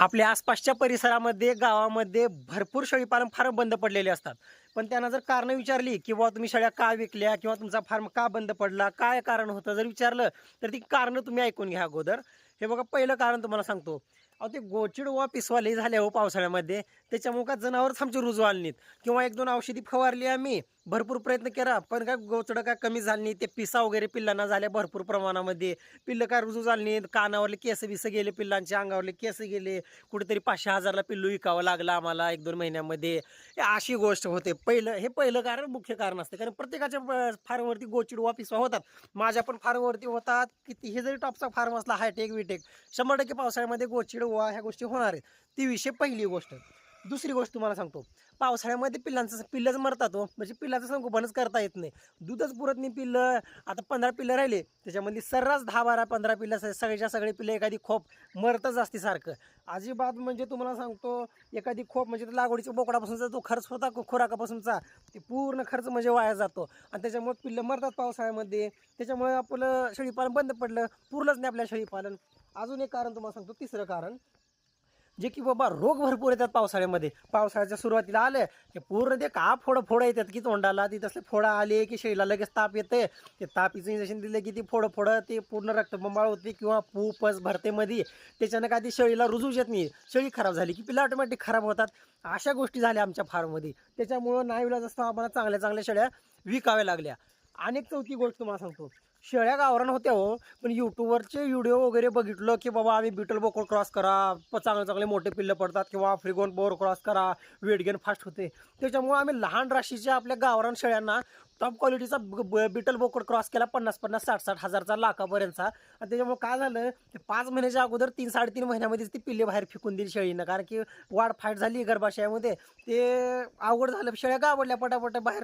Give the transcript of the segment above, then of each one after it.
आपल्या आसपासच्या परिसरामध्ये गावामध्ये भरपूर शेळीपालन फार्म बंद पडलेले असतात. पण त्यांना जर कारणं विचारली की बुवा तुम्ही शेळ्या का विकल्या किंवा तुमचा फार्म का बंद पडला, काय कारण होतं जर विचारलं, तर ती कारणं तुम्ही ऐकून घ्या अगोदर. हे बघा पहिलं कारण तुम्हाला सांगतो. अहो ते गोचिड वा पिसवा लई झाले हो पावसाळ्यामध्ये. त्याच्यामुळे का जनावरच आमची रुजू आली नाहीत किंवा 1-2 औषधी फवारली आम्ही. भरपूर प्रयत्न केला पण काय गोचडं काय कमी झाली नाही. ते पिसा वगैरे पिल्लांना झाल्या भरपूर प्रमाणामध्ये. पिल्लं काय रुजू झाली नाहीत. कानावरले केस बिस गेले, पिल्लांच्या अंगावरले केस गेले. कुठेतरी 500,000ला पिल्लू विकावं लागलं आम्हाला 1-2 महिन्यामध्ये. हे अशी गोष्ट होते. हे पहिलं कारण मुख्य कारण असते. कारण प्रत्येकाच्या फार्मवरती गोचिड वा पिसवा होतात. माझ्या पण फार्मवरती होतात. कितीही जरी टॉपचा फार्म असला हायटेक विटेक 100% पावसाळ्यामध्ये गोचिड वा ह्या गोष्टी होणार आहेत. ती विषय पहिली गोष्ट. दुसरी गोष्ट तुम्हाला सांगतो. पावसाळ्यामध्ये पिल्लंच मरतात हो. म्हणजे पिल्लाचं संगोपनच करता येत नाही. दूधच पुरत नाही पिल्लं. आता 15 पिल्लं राहिले त्याच्यामध्ये सर्रास 10, 12, 15 पिल्लं सगळेच्या सगळे पिल्लं एखादी खोप मरतच असते सारखं. अजिबात म्हणजे तुम्हाला सांगतो एखादी खोप म्हणजे लागवडीच्या बोकडापासूनचा जो खर्च होता खुराकापासूनचा ते पूर्ण खर्च म्हणजे वाया जातो. आणि त्याच्यामुळे पिल्लं मरतात पावसाळ्यामध्ये. त्याच्यामुळे आपलं शेळीपालन बंद पडलं. पुरलंच नाही आपल्या शेळीपालन. अजून एक कारण तुम्हाला सांगतो, तिसरं कारण जे की बाबा रोग भरपूर येतात पावसाळ्यामध्ये. पावसाळ्याच्या सुरुवातीला आले की पूर्ण ते का फोडं येतात की तोंडाला. ती तसले फोडं आले की शेळीला लगेच ताप येते. ते तापीचं इंजेक्शन दिलं की ती फोडं ते पूर्ण रक्तबंबाळ होते किंवा पस भरते मध्ये. त्याच्यानं काय ती शेळीला रुजूच येत नाही. शेळी खराब झाली की पिल्लं ऑटोमॅटिक खराब होतात. अशा गोष्टी झाल्या आमच्या फार्ममध्ये. त्याच्यामुळं नाईलाज असतं आम्हाला चांगल्या चांगल्या शेळ्या विकाव्या लागल्या. आणि एक चौथी गोष्ट तुम्हाला सांगतो. शेळ्या गावरान होत्या हो, पण यूट्यूबवरचे व्हिडिओ वगैरे बघितलं की बाबा आम्ही बीटल बोकड क्रॉस करा, चांगले चांगले मोठे पिल्लं पडतात किंवा आफ्रिकन बोर क्रॉस करा, वेट गेन फास्ट होते. त्याच्यामुळे आम्ही लहान राशीच्या आपल्या गावरान शेळ्यांना टॉप क्वालिटीचा बीटल बोकड क्रॉस केला 50-50, 60-60 हजारचा लाखापर्यंतचा. आणि त्याच्यामुळे काय झालं ते 5 महिन्याच्या अगोदर 3-3.5 महिन्यामध्येच ती पिल्ले बाहेर फेकून दिली शेळीनं. कारण की वाढ फाईट झाली गर्भाशयामध्ये. ते अवघड झालं. शेळ्या गावडल्या पटापट बाहेर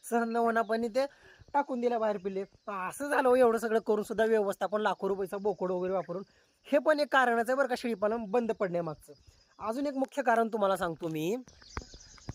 सहन न होण्यापणी ते टाकून दिल्या बाहेर पिल्ले. असं झालं हो. एवढं सगळं करून सुद्धा व्यवस्थापन लाखो रुपयाचा बोकड वगैरे वापरून. हे पण एक कारणच आहे बरं का शेळीपालन बंद पडण्यामागचं. अजून एक मुख्य कारण तुम्हाला सांगतो मी.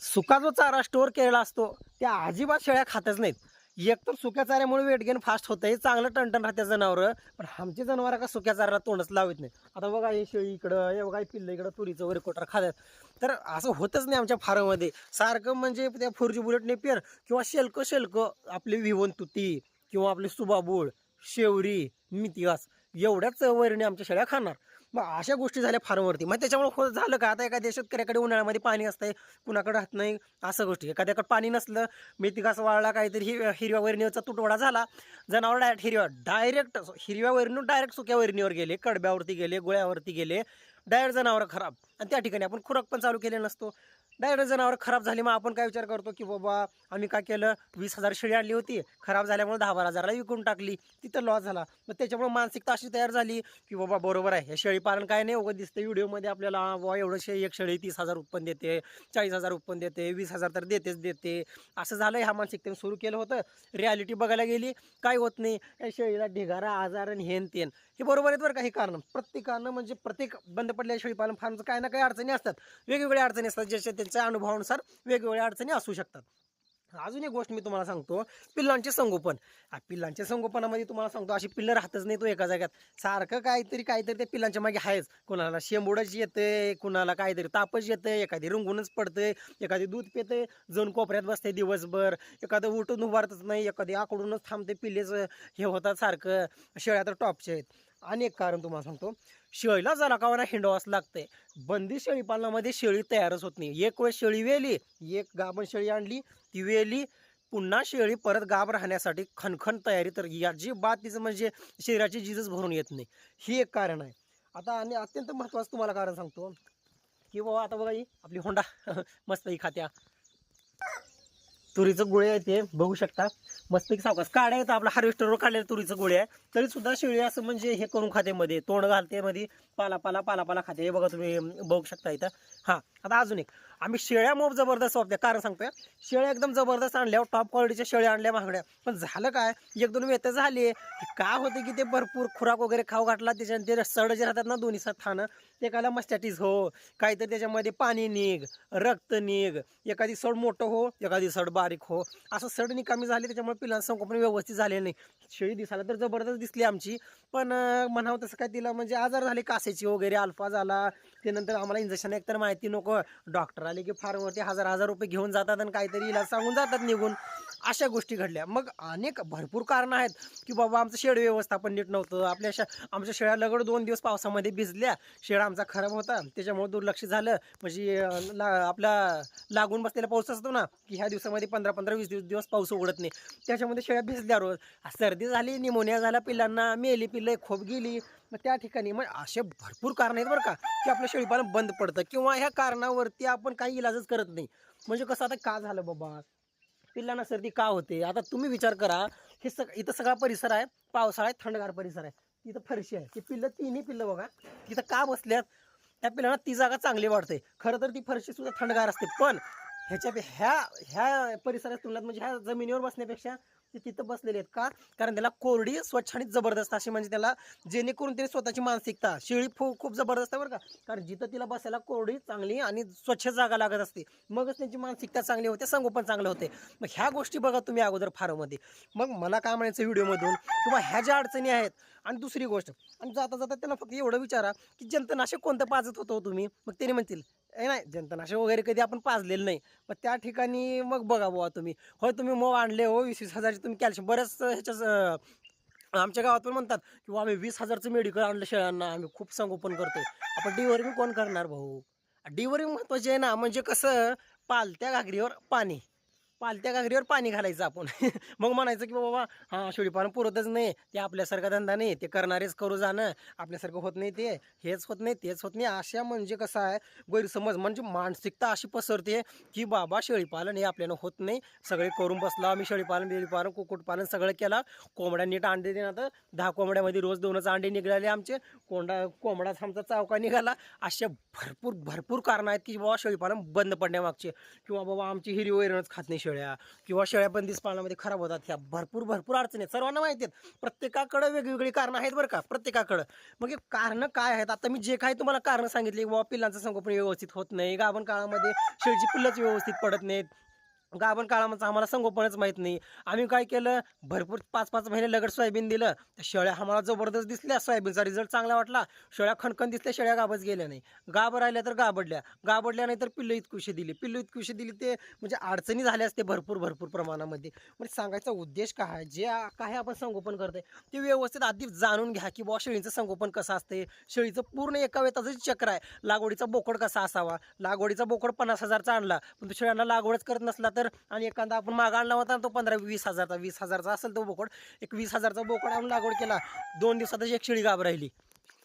सुका जो चारा स्टोअर केलेला असतो त्या अजिबात शेळ्या खातच नाहीत. एक तर सुक्या चाऱ्यामुळे वेट गेन फास्ट होतंय, चांगलं टणटण राहते जनावरं. पण आमची जनावरं का सुक्या चाऱ्याला तोंडच लावत नाही. आता बघा हे शेळी इकडं, हे बघा पिल्लं इकडं तुरीचं वगैरे कोटर खातात. तर असं होतच नाही आमच्या फार्ममध्ये. सारखं म्हणजे त्या 4G बुलेट नेपियर किंवा शेल्क आपली विवोन तुती किंवा आपली सुबाबूळ, शेवरी, मिथिवास एवढ्याच वैरणी आमच्या शेळ्या खाणार. मग अशा गोष्टी झाल्या फार्मवरती. मग त्याच्यामुळे झालं का आता एखाद्या शेतकऱ्याकडे उन्हाळ्यामध्ये पाणी असतंय, कुणाकडे राहत नाही. असं गोष्टी एखाद्याकडे पाणी नसलं, मेथी घास वाळला, काहीतरी हिरव्या वैरणीवरचा तुटवडा झाला, जनावर डायरेक्ट हिरव्या वैरणीवर डायरेक्ट सुक्या वैरणीवर गेले, कडब्यावरती गेले, गोळ्यावरती गेले, डायरेक्ट जनावर खराब. आणि त्या ठिकाणी आपण खुराक पण चालू केले नसतो. डायरेक्ट जनावर खराब झाली. मग आपण काय विचार करतो की बाबा आम्ही काय केलं, 20,000 शेळी आणली होती, खराब झाल्यामुळे 10-12,000ला विकून टाकली, तिथं लॉस झाला. मग त्याच्यामुळे मानसिकता अशी तयार झाली की बाबा बरोबर आहे, हे शेळीपालन काय नाही उगाच दिसतं व्हिडिओमध्ये आपल्याला. बाबा एवढं एक शेळी 30,000 उत्पन्न देते, 40,000 उत्पन्न देते, 20,000 तर देते. असं झालं. ह्या मानसिकतेने सुरू केलं होतं. रियालिटी बघायला गेली काय होत नाही. या शेळीला ढिगारा, आजार आणि हेन तेन. हे बरोबर आहेत बरं का. हे कारण प्रत्येकानं म्हणजे प्रत्येक बंद पडलेल्या शेळीपालन फार्मचं काही ना काही अडचणी असतात. वेगवेगळ्या अडचणी असतात, ज्याच्या त्यांच्या अनुभवानुसार वेगवेगळ्या अडचणी असू शकतात. अजून एक गोष्ट मी तुम्हाला सांगतो, पिल्लांचे संगोपन. पिल्लांच्या संगोपनामध्ये तुम्हाला सांगतो अशी पिल्लं राहतच नाही तो एका जाग्यात. सारखं काहीतरी त्या पिल्लांच्या मागे आहेच. कुणाला शेंबूडच येते, कुणाला काहीतरी तापच येते, एखादी रुंगूनच पडते, एखादी दूध पिते, जण कोपऱ्यात बसते दिवसभर, एखादं उठून उभारतच नाही, एखादी आकडूनच थांबते. पिल्लेच हे होतात सारखं. शेळ्या तर टॉपच्या आहेत. आणि एक कारण तुम्हाला सांगतो, शेळीला जरा का होईना हिंडवाच लागते. बंदी शेळी पालनामध्ये शेळी तयारच होत नाही. एक वेळ शेळी वेली, एक गाभण शेळी आणली, ती वेली, पुन्हा शेळी परत गाभ राहण्यासाठी खणखण तयारी. तर याची बात तिचं म्हणजे शरीराची झीजच भरून येत नाही. ही एक कारण आहे. आता आणि अत्यंत महत्त्वाचं तुम्हाला कारण सांगतो की बाबा आता बघा ही आपली होंडा मस्त ही खात्या तुरीचं गोळे आहे, ते बघू शकता मस्तपैकी सावकाश काढ्या येतं. आपला हार्वेस्टरवर काढलेलं तुरीचं गोळे आहे, तरी सुद्धा शेळी असं म्हणजे हे करून खाते, मध्ये तोंड घालते, मध्ये पाला खाते. हे बघा तुम्ही बघू शकता इथं. हां, आता अजून एक आम्ही शेळ्या मोब जबरदस्त वापरते. कारण सांगतोय, शेळ्या एकदम जबरदस्त आणल्या, टॉप क्वालिटीच्या शेळ्या आणल्या महागड्या. पण झालं काय, 1-2 वेत झाले की काय होते की ते भरपूर खुराक वगैरे खाऊ घातला, त्याच्यानंतर ते सड जे राहतात ना दोन्ही थानं, ते कायला मस्टॅटीज हो, काहीतरी त्याच्यामध्ये पाणी निघ, रक्त निघ, एखादी सड मोठं हो, एखादी सड बारीक हो, असं सड निकामी झाले. त्याच्यामुळे पिलांचं संगोपन व्यवस्थित झाले नाही. शेळी दिसायला तर जबरदस्त दिसली आमची, पण म्हणावं तसं काय तिला म्हणजे आजार झाले, कासेची वगैरे, अल्फा झाला, ते नंतर आम्हाला इंजेक्शन एकतर माहिती नको, डॉक्टर आले की फार्मवरती हजार रुपये घेऊन जातात आणि काहीतरी इलाज सांगून जातात निघून. अशा गोष्टी घडल्या. मग अनेक भरपूर कारणं आहेत की बाबा आमचं शेड व्यवस्थापन नीट नव्हतं. आमच्या शेळ्या लगड 2 दिवस पावसामध्ये भिजल्या, शेड आमचा खराब होता, त्याच्यामुळे दुर्लक्ष झालं. म्हणजे आपला लागून बसलेला पाऊस असतो ना, की ह्या दिवसामध्ये 15-15, 20 दिवस पाऊस उघडत नाही, त्याच्यामध्ये शेळ्या भिजल्या रोज. सर्दी झाली, निमोनिया झाला पिल्लांना, मेली पिल्लं, खोप गेली. मग त्या ठिकाणी मग असे भरपूर कारणं आहेत बरं का, की आपलं शेळीपालन बंद पडतं किंवा ह्या कारणावरती आपण काही इलाजच करत नाही. म्हणजे कसं, आता का झालं बाबा, पिल्लांना सर्दी का होते? आता तुम्ही विचार करा, हे इथं सगळा परिसर आहे, पावसाळ्यात थंडगार परिसर आहे, इथं फरशी आहे, ती पिल्लं तिन्ही पिल्लं बघा तिथं का बसल्यात? त्या पिल्लांना ती जागा चांगली वाटते. खरं तर ती फरशी सुद्धा थंडगार असते, पण ह्या ह्या परिसरात तुलनात म्हणजे ह्या जमिनीवर बसण्यापेक्षा ते तिथं बसलेले आहेत. का? कारण त्याला कोरडी, स्वच्छ आणि जबरदस्त अशी, म्हणजे त्याला जेणेकरून त्याने स्वतःची मानसिकता, शेळी खूप जबरदस्त आहे बरं का, कारण जिथं तिला बसायला कोरडी, चांगली आणि स्वच्छ जागा लागत असते, मगच त्यांची मानसिकता चांगली होते, संगोपन चांगलं होते. मग ह्या गोष्टी बघा तुम्ही अगोदर फार्ममध्ये. मग मला काय म्हणायचं व्हिडिओमधून, किंवा ह्या ज्या अडचणी आहेत. आणि दुसरी गोष्ट, आणि जाता जाता त्यांना फक्त एवढं विचारा की जंतनाशक कोणतं पाजत होतो तुम्ही? मग त्याने म्हणतील नाही, जंतनाशक वगैरे कधी आपण पाजलेलं नाही. मग त्या ठिकाणी मग बघा बुवा तुम्ही, होय तुम्ही मग आणले हो 20-20 हजारचे तुम्ही कॅल्शियम, बऱ्याच ह्याच्याच आमच्या गावात पण म्हणतात की आम्ही 20,000चं मेडिकल आणलं शेळ्यांना, आम्ही खूप संगोपन करतोय. आपण डिवरिंग कोण करणार भाऊ? डिवरिंग महत्वाचे आहे ना, म्हणजे कसं, पालत्या घागरीवर पाणी घालायचं आपण. मग म्हणायचं की बाबा हां, शेळीपालन पुरतच नाही, ते आपल्यासारखा धंदा नाही, ते करणारेच करू जाणं, आपल्यासारखं होत नाही, ते हेच होत नाही, तेच होत नाही. अशा म्हणजे कसं आहे, गैरसमज, म्हणजे मानसिकता अशी पसरते की बाबा शेळीपालन हे आपल्याला होत नाही, सगळे करून बसला आम्ही, शेळीपालन, बेळीपालन, कुक्कुटपालन सगळं केला, कोंबड्या नीट अंडे देणार, तर 10 कोंबड्यामध्ये रोज 2च अंडे निघाले आमचे, कोंबडाच आमचा चावका निघाला. अशा भरपूर कारणं आहेत की बाबा शेळीपालन बंद पडण्यामागचे, किंवा बाबा आमची हिरवी वैरणच खात नाही शेळ्या, किंवा शेळ्या बंदिस्त पालनामध्ये खराब होतात. ह्या भरपूर अडचणी आहेत, सर्वांना माहिती आहेत. प्रत्येकाकडे वेगवेगळी कारणं आहेत बरं का, प्रत्येकाकडं. मग हे कारणं काय आहेत? आता मी जे काही तुम्हाला कारणं सांगितली, बाबा पिल्लांचं संगोपन व्यवस्थित होत नाही, गाभण काळामध्ये शेळीची पिल्लंच व्यवस्थित पडत नाहीत, गाभण काळामध्ये आम्हाला संगोपनच माहीत नाही. आम्ही काय केलं, भरपूर 5-5 महिने लगड सोयाबीन दिलं, त्या शेळ्या आम्हाला जबरदस्त दिसल्या, सोयाबीनचा रिझल्ट चांगला वाटला, शेळ्या खणखण दिसल्या, शेळ्या गाभच गेल्या नाही, गाभ राहिल्या तर गाबडल्या नाही तर पिल्लं इतकुशी दिली, ते म्हणजे अडचणी झाल्या असते भरपूर प्रमाणामध्ये. म्हणजे सांगायचा उद्देश काय आहे, जे काय आपण संगोपन करतोय ते व्यवस्थित आधी जाणून घ्या की बाबा शेळीचं संगोपन कसं असते. शेळीचं पूर्ण एका वेताचं चक्र आहे. लागवडीचा बोकड कसा असावा, लागवडीचा बोकड 50,000चा आणला, पण तो शेळ्यांना लागवडच करत नसला तर, आणि एखादा आपण मागा आणला होता तो 15-20 हजारचा, 20,000चा असेल तो बोकड, एक 20,000चा बोकड आणून लागवड केला, 2 दिवसातच एक शेळी गाभ राहिली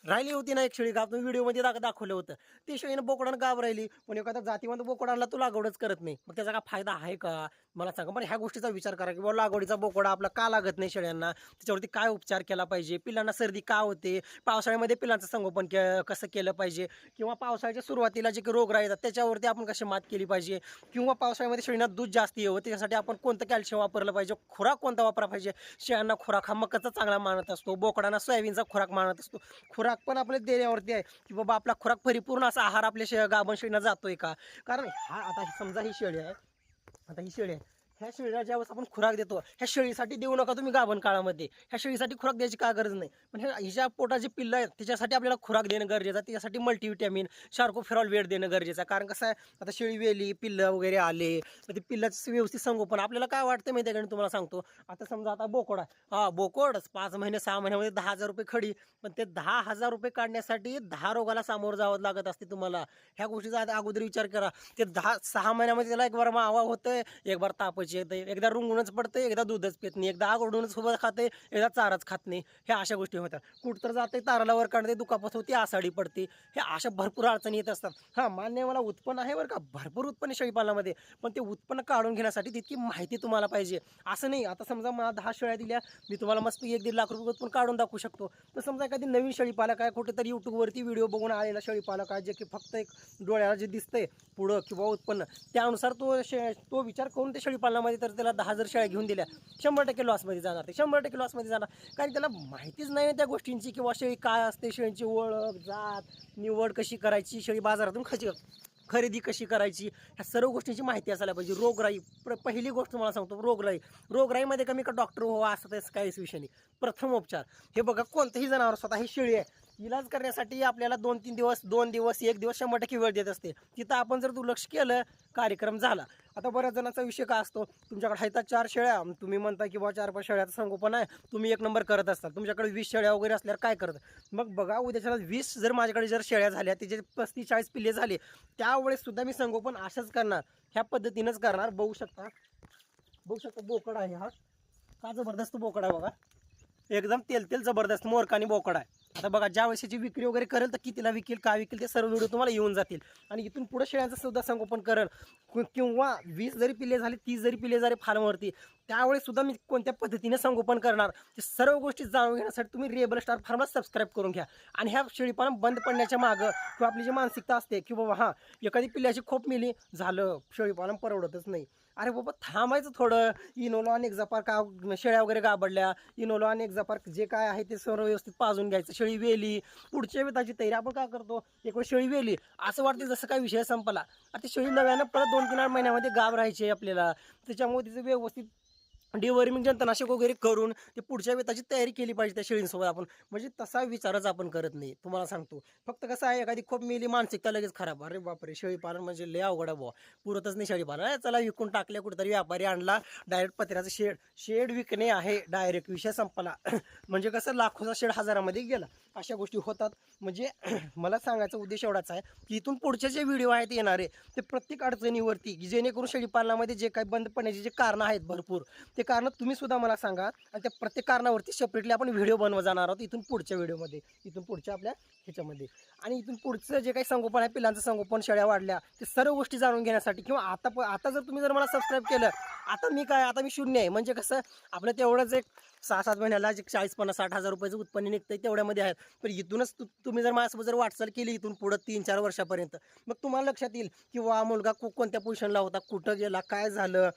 होती ना, एक शेळी गाभ तुम्ही व्हिडिओमध्ये दाखवलं होतं. ती शेळीनं बोकडानं गाभ राहिली, पण एखादा जातीवंत बोकड आणला तो लागवडच करत नाही, मग त्याचा काय फायदा आहे का? मला सांगा. पण ह्या गोष्टीचा विचार करा की बाबा लागवडीचा बोकडा आपला का लागत नाही शेळ्यांना, त्याच्यावरती काय उपचार केला पाहिजे, पिल्लांना सर्दी का होते, पावसाळ्यामध्ये पिल्लांचं संगोपन कसं केलं पाहिजे, किंवा पावसाळ्याच्या सुरुवातीला जे रोगराई येतात त्याच्यावरती आपण कशी मात केली पाहिजे, किंवा पावसाळ्यामध्ये शेळींना दूध जास्त येवं त्याच्यासाठी आपण कोणतं कॅल्शियम वापरलं पाहिजे, खुराक कोणता वापरला पाहिजे. शेळ्यांना खुराक हा मकाचा चांगला मानत असतो, बोकडांना सोयाबीनचा खुराक मानत असतो. खुराक पण आपल्या देण्यावरती आहे की बाबा आपला खुराक परिपूर्ण असा आहार आपल्या गाभण शेळींना जातोय का. कारण आता समजा ही शेळी आहे, ह्या शेळीला ज्यावेळेस आपण खुराक देतो, ह्या शेळीसाठी देऊ नका तुम्ही गाभण काळामध्ये, ह्या शेळीसाठी खुराक द्यायची का गरज नाही. पण हिच्या पोटाचे पिल्लं आहेत त्याच्यासाठी आपल्याला खुराक देणं गरजेचं आहे, त्याच्यासाठी मल्टीव्हिटॅमिन, शार्कोफेरॉल वेळ देणं गरजेचं आहे. कारण कसं आहे, आता शेळी वेली, पिल्लं वगैरे आले, तर ते पिल्लाचं व्यवस्थित संगोपन आपल्याला काय वाटतं माहिती आहे का, तुम्हाला सांगतो. आता समजा आता बोकड आहे, बोकडच 5 महिने 6 महिन्यामध्ये 10,000 रुपये खडी, पण ते 10,000 रुपये काढण्यासाठी 10 रोगाला सामोरं जावं लागत असते तुम्हाला. ह्या गोष्टीचा अगोदर विचार करा. ते 6 महिन्यामध्ये त्याला एक बार मावा होतंय, एक बार तापच येते, एकदा रुंगूनच पडते, एकदा दूधच पित नाही, एकदा आग ओढूनच उभं खाते, एकदा चाराच खात नाही. ह्या अशा गोष्टी होतात. कुठं तर जाते, ताराला वर काढते, दुखापत होती, आसाडी पडते, ह्या अशा भरपूर अडचणी येत असतात. हां, मान्य मला उत्पन्न आहे बरं का, भरपूर उत्पन्न शेळीपालनामध्ये, पण ते उत्पन्न काढून घेण्यासाठी तितकी माहिती तुम्हाला पाहिजे. असं नाही, आता समजा मला 10 शेळ्या दिल्या, मी तुम्हाला मस्त 1-1.5 लाख रुपये उत्पन्न काढून दाखवू शकतो. तर समजा एखादी नवीन शेळीपालक आहे, कुठेतरी यूट्यूबवरती व्हिडिओ बघून आलेला शेळीपालक आहे, जे की फक्त एक डोळ्याला जे दिसतंय पुढं किंवा उत्पन्न, त्यानुसार तो विचार करून ते शेळीपालनामध्ये, तर त्याला 10 जर शेळ्या घेऊन दिल्या, 100% लॉसमध्ये जाणार, ते 100% लॉसमध्ये जाणार. कारण त्याला माहितीच नाही त्या गोष्टींची, किंवा शेळी काय असते, शेळीची ओळख, जात, निवड कशी करायची, शेळी बाजारातून खरेदी कशी करायची, ह्या सर्व गोष्टींची माहिती असायला पाहिजे. रोगराई, पहिली गोष्ट तुम्हाला सांगतो, रोगराईमध्ये कमी का डॉक्टर हो असं काहीच विषय नाही. प्रथम उपचार हे बघा, कोणतंही जनावर, स्वतः ही शेळी आहे, इलाज करण्यासाठी आपल्याला 2-3 दिवस 2 दिवस 1 दिवस 100% वेळ देत असते. तिथं आपण जर दुर्लक्ष केलं कार्यक्रम झाला. आता बऱ्याच जणांचा विषय काय असतो, तुमच्याकडे आहेत 4 शेळ्या, तुम्ही म्हणता की बाबा 4-5 शेळ्याचं संगोपन आहे, तुम्ही 1 नंबर करत असता. तुमच्याकडे 20 शेळ्या वगैरे असल्यावर काय करत, मग बघा उद्याच्याला 20 जर माझ्याकडे जर शेळ्या झाल्या त्याचे 35-40 पिल्ले झाले, त्यावेळेस सुद्धा मी संगोपन अशाच करणार, ह्या पद्धतीनंच करणार. बघू शकता बोकड आहे हा, का जबरदस्त बोकड आहे बघा, एकदम तेल जबरदस्त मोरकानी बोकड आहे. आता बघा ज्या वेळेची विक्री वगैरे करेल तर कितीला विकेल काय विकेल ते सर्व व्हिडिओ तुम्हाला येऊन जातील. आणि इथून पुढे शेळ्यांचं सुद्धा संगोपन करेल, किंवा 20 जरी पिल्ले झाले 30 जरी पिल्ले झाले फार्मवरती, त्यावेळेस सुद्धा मी कोणत्या पद्धतीने संगोपन करणार ते सर्व गोष्टी जाणून घेण्यासाठी तुम्ही रेबल स्टार फार्मला सबस्क्राईब करून घ्या. आणि ह्या शेळीपालन बंद पडण्याच्या मागं किंवा आपली जी मानसिकता असते की बाबा हां एखादी पिल्ल्याची खोप मिली झालं शेळीपालन परवडतच नाही, अरे बाबा थांबायचं थोडं. इनोलो आणि एक्झापार का शेळ्या वगैरे गाबडल्या, इनोलो आणि एक्झापार जे काय आहे ते सर्व व्यवस्थित पाजून घ्यायचं. शेळी वेली पुढच्या वेताची तयारी आपण काय करतो, एक वेळ शेळी वेली असं वाटतं जसं काय विषय संपला, आता ती शेळी नव्यानं परत 2-3 महिन्यामध्ये गाब राहायची आपल्याला. त्याच्यामुळे तिचं व्यवस्थित डिवॉर्मिंग जंतुनाशक वगैरे करून ते पुढच्या वेताची तयारी केली पाहिजे त्या शेळींसोबत आपण. म्हणजे तसा विचारच आपण करत नाही, तुम्हाला सांगतो. फक्त कसं आहे एखादी खूप मेली मानसिकता लगेच खराब, अरे बापरे शेळीपालन म्हणजे लय अवघड आहे बुवा, पुरतच नाही शेळीपालन, चला विकून टाकल्या कुठेतरी व्यापारी आणला डायरेक्ट पत्र्याचं शेड विकणे आहे डायरेक्ट, विषय संपला. म्हणजे कसं लाखोचा शेड हजारामध्ये गेला, अशा गोष्टी होतात. म्हणजे मला सांगायचा उद्देश एवढाच आहे की इथून पुढचे जे व्हिडिओ आहेत येणारे ते प्रत्येक अडचणीवरती, जेणेकरून शेळीपालनामध्ये जे काही बंद पडण्याचे जे कारणं आहेत भरपूर, ते कारण तुम्ही सुद्धा मला सांगा. आणि त्या प्रत्येक कारणावरती सेपरेटली आपण व्हिडिओ बनवत जाणार आहोत इथून पुढच्या व्हिडिओमध्ये, इथून पुढच्या आपल्या ह्याच्यामध्ये. आणि इथून पुढचं जे काही संगोपन आहे, पिलांचं संगोपन, शेळ्या वाढल्या, ते सर्व गोष्टी जाणून घेण्यासाठी, किंवा आता जर तुम्ही जर मला सबस्क्राईब केलं, आता मी शून्य आहे. म्हणजे कसं आपलं तेवढंच एक 6-7 महिन्याला जे 40-50-60 हजार रुपयाचं उत्पन्न निघतंय तेवढ्यामध्ये आहेत. पण इथूनच तुम्ही जर माझ्यासोबत जर वाटचाल केली इथून पुढं 3-4 वर्षापर्यंत, मग तुम्हाला लक्षात येईल किंवा मुलगा कोणत्या पोझिशनला होता, कुठं गेला, काय झालं,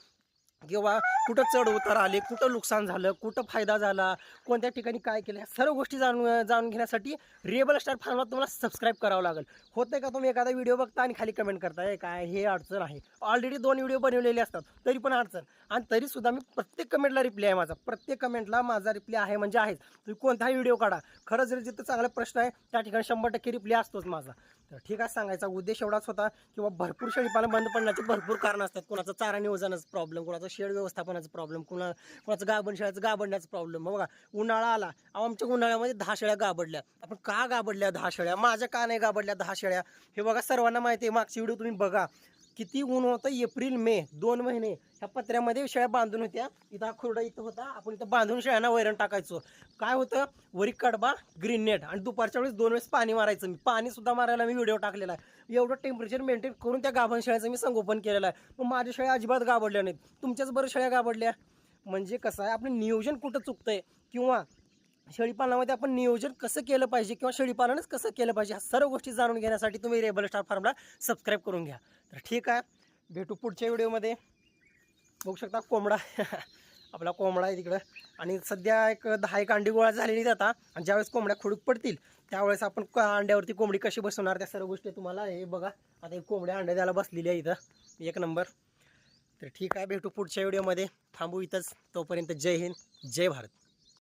किंवा कुठं चढ उतार आले, कुठं नुकसान झालं, कुठं फायदा झाला, कोणत्या ठिकाणी काय केलं, ह्या सर्व गोष्टी जाणून घेण्यासाठी रेबल स्टार फार्मला तुम्हाला सबस्क्राईब करावं लागेल. होतंय का तुम्ही एखादा व्हिडिओ बघता आणि खाली कमेंट करताय काय हे अडचण आहे, ऑलरेडी 2 व्हिडिओ बनवलेले असतात तरी पण अडचण, आणि तरीसुद्धा मी प्रत्येक कमेंटला रिप्लाय आहे माझा, प्रत्येक कमेंटला माझा रिप्लाय आहे म्हणजे आहेच. तुम्ही कोणताही व्हिडिओ काढा, खरंच जर जिथं चांगला प्रश्न आहे त्या ठिकाणी 100% रिप्लाय असतोच माझा. तर ठीक आहे, सांगायचा उद्देश एवढाच होता किंवा भरपूर शेळीपालन बंद पडण्याचे भरपूर कारण असतात. कोणाचं चारा नियोजनाचं प्रॉब्लेम, कोणाचं शेड व्यवस्थापनाचं प्रॉब्लेम, कोणाचं शेळ्याचं गाबडण्याचं प्रॉब्लेम. बघा उन्हाळा आला, आमच्या उन्हाळ्यामध्ये 10 शेळ्या गाबडल्या. आपण का गाबडल्या 10 शेळ्या, माझ्या का नाही गाबडल्या 10 शेळ्या, हे बघा सर्वांना माहिती आहे. मागची व्हिडिओ तुम्ही बघा, किती ऊन होतं, एप्रिल मे 2 महिने ह्या पत्र्यामध्ये शेळ्या बांधून होत्या. इथं हा खुरडा इथं होता, आपण इथं बांधून शेळ्यांना वैरण टाकायचो. काय होतं, वरी कडबा, ग्रीन नेट, आणि दुपारच्या वेळेस 2 वेळेस पाणी मारायचं. मी पाणी सुद्धा मारायला मी व्हिडिओ टाकलेला आहे. एवढं टेम्परेचर मेंटेन करून त्या गाभण शेळ्याचं मी संगोपन केलेलं आहे. मग माझ्या शेळ्या अजिबात गाबडल्या नाहीत, तुमच्याच बरं शेळ्या गाबडल्या. म्हणजे कसं आहे, आपलं नियोजन कुठं चुकतंय, किंवा शेळीपालनामध्ये आपण नियोजन कसं केलं पाहिजे, किंवा शेळीपालनच कसं केलं पाहिजे, ह्या सर्व गोष्टी जाणून घेण्यासाठी तुम्ही रेबल स्टार फार्मला सबस्क्राईब करून घ्या. तर ठीक आहे, भेटू पुढच्या व्हिडिओमध्ये. बघू शकता कोंबडा आपला कोंबडा आहे तिकडं, आणि सध्या एक 10 अंडी गोळा झालेली आता. आणि ज्यावेळेस कोंबड्या खुडूक पडतील त्यावेळेस आपण अंड्यावरती कोंबडी कशी बसवणार त्या सर्व गोष्टी तुम्हाला हे बघा. आता एक कोंबड्या अंड्या द्यायला बसलेली आहे इथं 1 नंबर. तर ठीक आहे, भेटू पुढच्या व्हिडिओमध्ये. थांबू इथंच, तोपर्यंत जय हिंद, जय भारत.